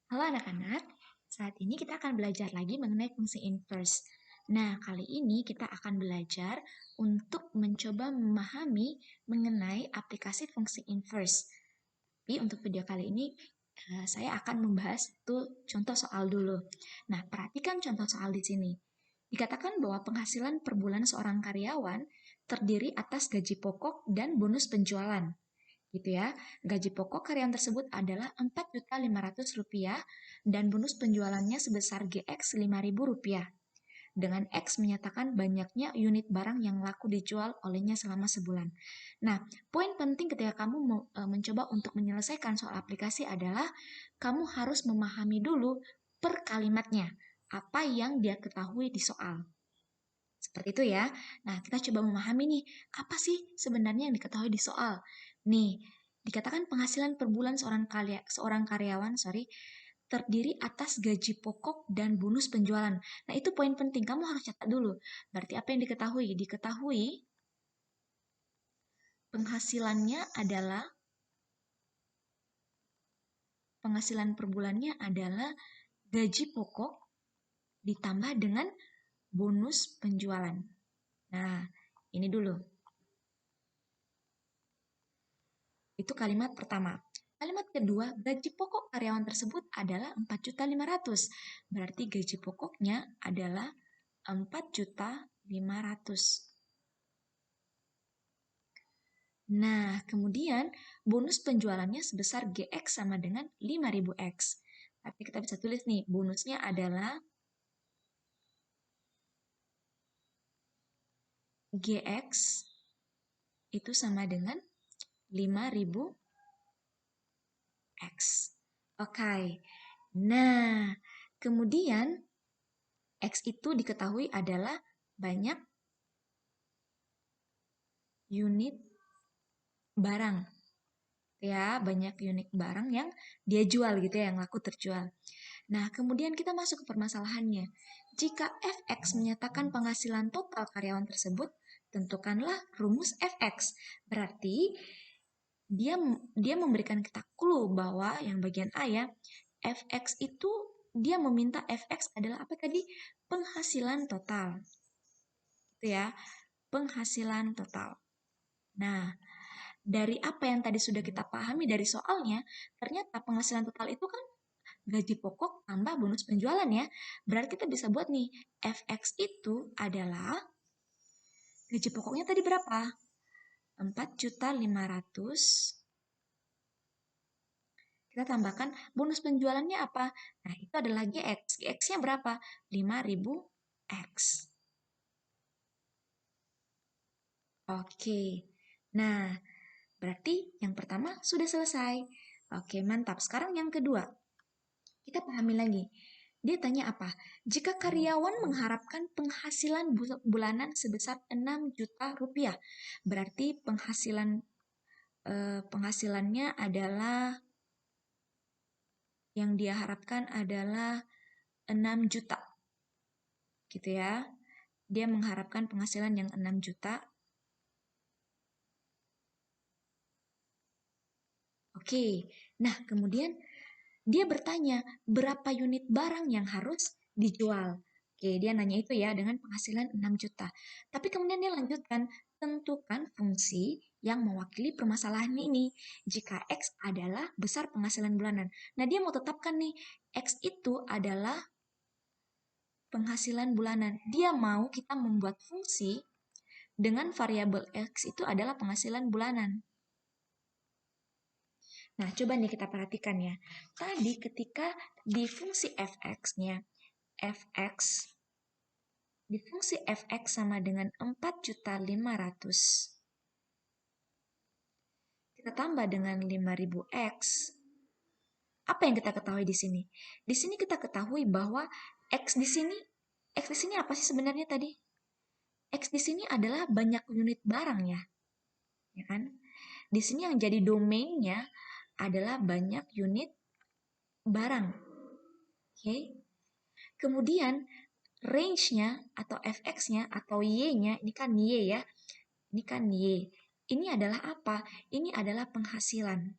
Halo anak-anak, saat ini kita akan belajar lagi mengenai fungsi inverse. Nah, kali ini kita akan belajar untuk mencoba memahami mengenai aplikasi fungsi inverse. Tapi untuk video kali ini, saya akan membahas itu contoh soal dulu. Nah, perhatikan contoh soal di sini. Dikatakan bahwa penghasilan per bulan seorang karyawan terdiri atas gaji pokok dan bonus penjualan gitu ya. Gaji pokok karyawan tersebut adalah Rp4.500.000 dan bonus penjualannya sebesar GX Rp5.000. Dengan X menyatakan banyaknya unit barang yang laku dijual olehnya selama sebulan. Nah, poin penting ketika kamu mencoba untuk menyelesaikan soal aplikasi adalah kamu harus memahami dulu per kalimatnya apa yang dia ketahui di soal. Seperti itu ya. Nah, kita coba memahami nih, apa sih sebenarnya yang diketahui di soal? Nih, dikatakan penghasilan per bulan seorang karyawan, terdiri atas gaji pokok dan bonus penjualan. Nah, itu poin penting. Kamu harus catat dulu. Berarti apa yang diketahui? Diketahui penghasilannya adalah penghasilan per bulannya adalah gaji pokok ditambah dengan bonus penjualan. Nah, ini dulu. Itu kalimat pertama. Kalimat kedua, gaji pokok karyawan tersebut adalah 4.500.000. Berarti gaji pokoknya adalah 4.500.000. Nah, kemudian bonus penjualannya sebesar GX sama dengan 5.000X. Tapi kita bisa tulis nih, bonusnya adalah GX itu sama dengan 5.000X. Oke. Nah, kemudian X itu diketahui adalah banyak unit barang. Ya, banyak unit barang yang dia jual gitu ya, yang laku terjual. Nah, kemudian kita masuk ke permasalahannya. Jika fx menyatakan penghasilan total karyawan tersebut, tentukanlah rumus fx. Berarti dia dia memberikan kita clue bahwa yang bagian A ya, fx itu dia meminta fx adalah apa tadi? Penghasilan total. Itu ya, penghasilan total. Nah, dari apa yang tadi sudah kita pahami dari soalnya, ternyata penghasilan total itu kan gaji pokok tambah bonus penjualan ya. Berarti kita bisa buat nih, fx itu adalah gaji pokoknya tadi berapa? 4.500.000. Kita tambahkan bonus penjualannya apa? Nah, itu adalah GX. GX-nya berapa? 5.000X. Oke. Nah, berarti yang pertama sudah selesai. Oke, mantap. Sekarang yang kedua. Kita pahami lagi. Dia tanya apa? Jika karyawan mengharapkan penghasilan bulanan sebesar 6 juta rupiah, berarti penghasilannya adalah yang dia harapkan adalah 6 juta. Gitu ya. Dia mengharapkan penghasilan yang 6 juta. Oke. Nah, kemudian dia bertanya berapa unit barang yang harus dijual. Oke, dia nanya itu ya dengan penghasilan 6 juta. Tapi kemudian dia lanjutkan, tentukan fungsi yang mewakili permasalahan ini. Jika X adalah besar penghasilan bulanan. Nah, dia mau tetapkan nih, X itu adalah penghasilan bulanan. Dia mau kita membuat fungsi dengan variabel X itu adalah penghasilan bulanan. Nah, coba nih kita perhatikan ya. Tadi ketika di fungsi fx-nya, fx, di fungsi fx sama dengan 4.500.000. Kita tambah dengan 5.000x. Apa yang kita ketahui di sini? Di sini kita ketahui bahwa x di sini apa sih sebenarnya tadi? X di sini adalah banyak unit barang ya. Ya kan? Di sini yang jadi domainnya adalah banyak unit barang. Oke. Kemudian range-nya atau fx-nya atau y-nya, ini kan y ya. Ini kan y. Ini adalah apa? Ini adalah penghasilan.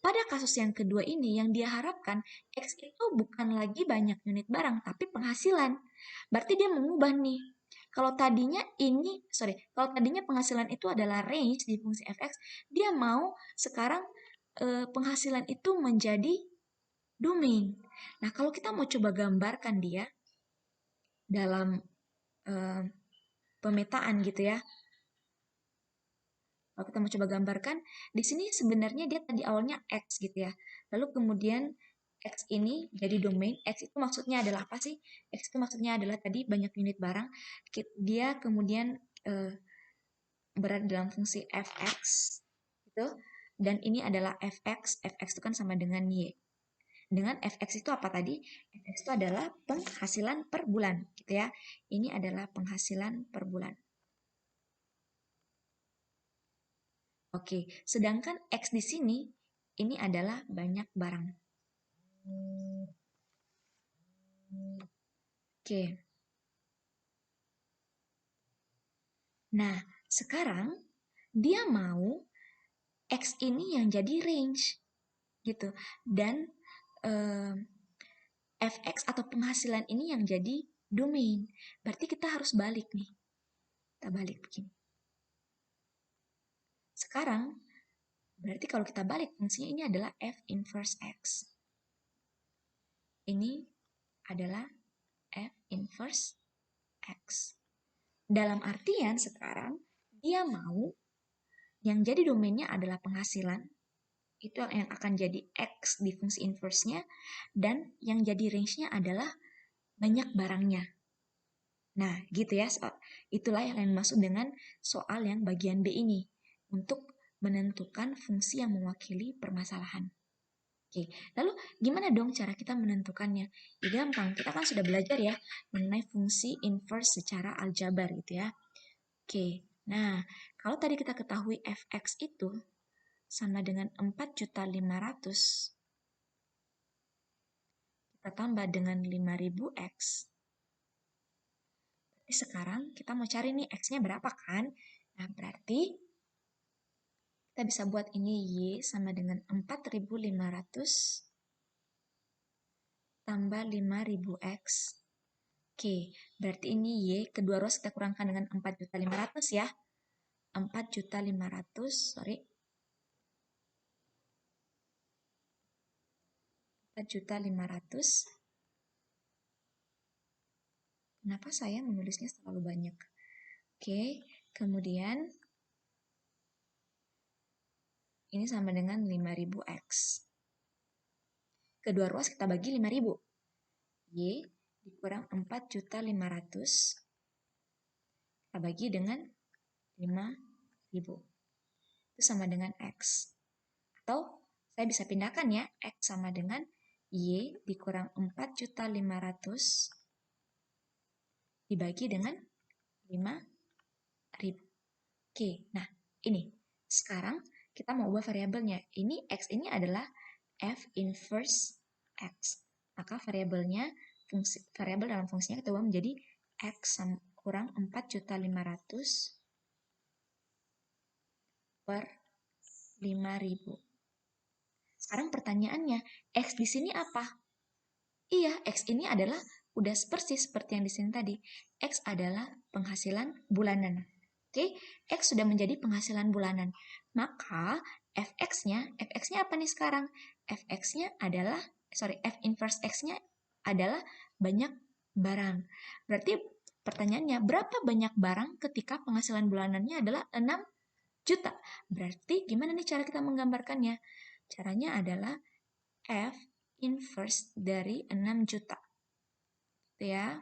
Pada kasus yang kedua ini, yang dia harapkan, X itu bukan lagi banyak unit barang, tapi penghasilan. Berarti dia mengubah nih. Kalau tadinya kalau tadinya penghasilan itu adalah range di fungsi fx, dia mau sekarang penghasilan itu menjadi domain. Nah, kalau kita mau coba gambarkan dia dalam pemetaan gitu ya. Kalau kita mau coba gambarkan, di sini sebenarnya dia tadi awalnya X gitu ya. Lalu kemudian X ini jadi domain. X itu maksudnya adalah apa sih? X itu maksudnya adalah tadi banyak unit barang. Dia kemudian berada dalam fungsi fx gitu. Dan ini adalah fx. Fx itu kan sama dengan y. Dengan fx itu apa tadi? Fx itu adalah penghasilan per bulan gitu ya. Ini adalah penghasilan per bulan. Oke, sedangkan X di sini, ini adalah banyak barang. Oke. Nah, sekarang dia mau X ini yang jadi range. Gitu. Dan fx atau penghasilan ini yang jadi domain. Berarti kita harus balik nih. Kita balik begini. Sekarang, berarti kalau kita balik, fungsinya ini adalah f inverse x. Ini adalah f inverse x. Dalam artian sekarang, dia mau yang jadi domainnya adalah penghasilan, itu yang akan jadi X di fungsi inverse-nya, dan yang jadi range-nya adalah banyak barangnya. Nah, gitu ya. Itulah yang dimaksud dengan soal yang bagian B ini, untuk menentukan fungsi yang mewakili permasalahan. Oke, lalu gimana dong cara kita menentukannya? Ya gampang, kita kan sudah belajar ya mengenai fungsi inverse secara aljabar gitu ya. Oke, nah kalau tadi kita ketahui fx itu sama dengan 4.500.000, kita tambah dengan 5.000x. Jadi sekarang kita mau cari nih x-nya berapa kan? Nah berarti kita bisa buat ini y sama dengan 4.500 tambah 5.000x. Oke, berarti ini y, kedua ruas kita kurangkan dengan 4.500.000 ya. 4.500.000, sorry. 4.500.000. Kenapa saya menulisnya terlalu banyak? Oke, kemudian ini sama dengan 5.000x. Kedua ruas kita bagi 5.000. Y dikurang 4.500.000. Kita bagi dengan 5.000. Itu sama dengan X. Atau saya bisa pindahkan ya, X sama dengan Y dikurang 4.500.000 dibagi dengan 5.000. Oke, nah ini. Sekarang kita mau ubah variabelnya. Ini X ini adalah F inverse X. Maka variabelnya, variabel dalam fungsinya kita ubah menjadi X kurang 4.500.000 per 5.000. Sekarang pertanyaannya, X di sini apa? Iya, X ini adalah udah persis seperti yang di sini tadi. X adalah penghasilan bulanan. Oke, X sudah menjadi penghasilan bulanan. Maka fx-nya apa nih sekarang? Fx-nya adalah, F inverse X-nya adalah banyak barang. Berarti pertanyaannya, berapa banyak barang ketika penghasilan bulanannya adalah 6 juta? Berarti gimana nih cara kita menggambarkannya? Caranya adalah F inverse dari 6 juta. Gitu ya.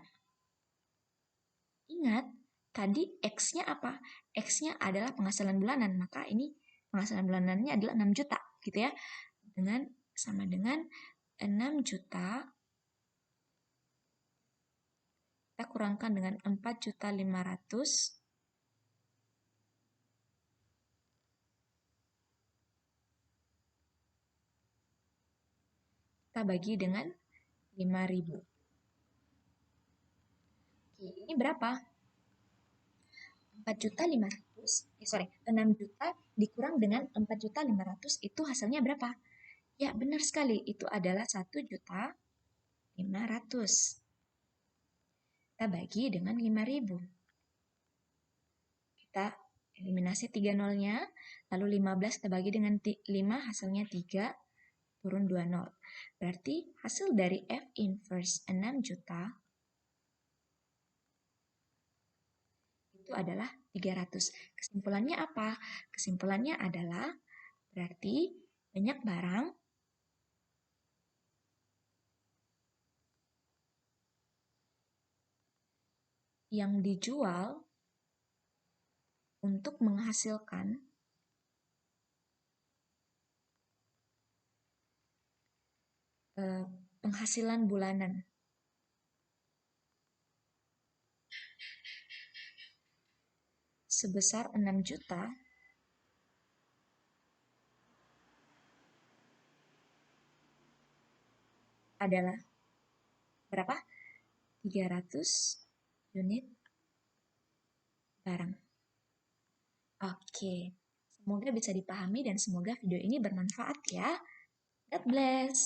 Ingat, tadi X-nya apa? X-nya adalah penghasilan bulanan, maka ini penghasilan bulanannya adalah 6 juta, gitu ya. Sama dengan 6 juta, kita kurangkan dengan 4.500.000, kita bagi dengan 5.000. Oke, ini berapa? 4.500.000 6 juta dikurang dengan 4.500.000 itu hasilnya berapa? Ya, benar sekali. Itu adalah 1.500.000. Kita bagi dengan 5.000. Kita eliminasi 3 nolnya, lalu 15 kita bagi dengan 5, hasilnya 3, turun 2 nol. Berarti hasil dari F inverse 6 juta itu adalah 300. Kesimpulannya apa? Kesimpulannya adalah berarti banyak barang yang dijual untuk menghasilkan penghasilan bulanan sebesar 6 juta adalah berapa? 300 unit barang. Oke, semoga bisa dipahami dan semoga video ini bermanfaat ya. God bless.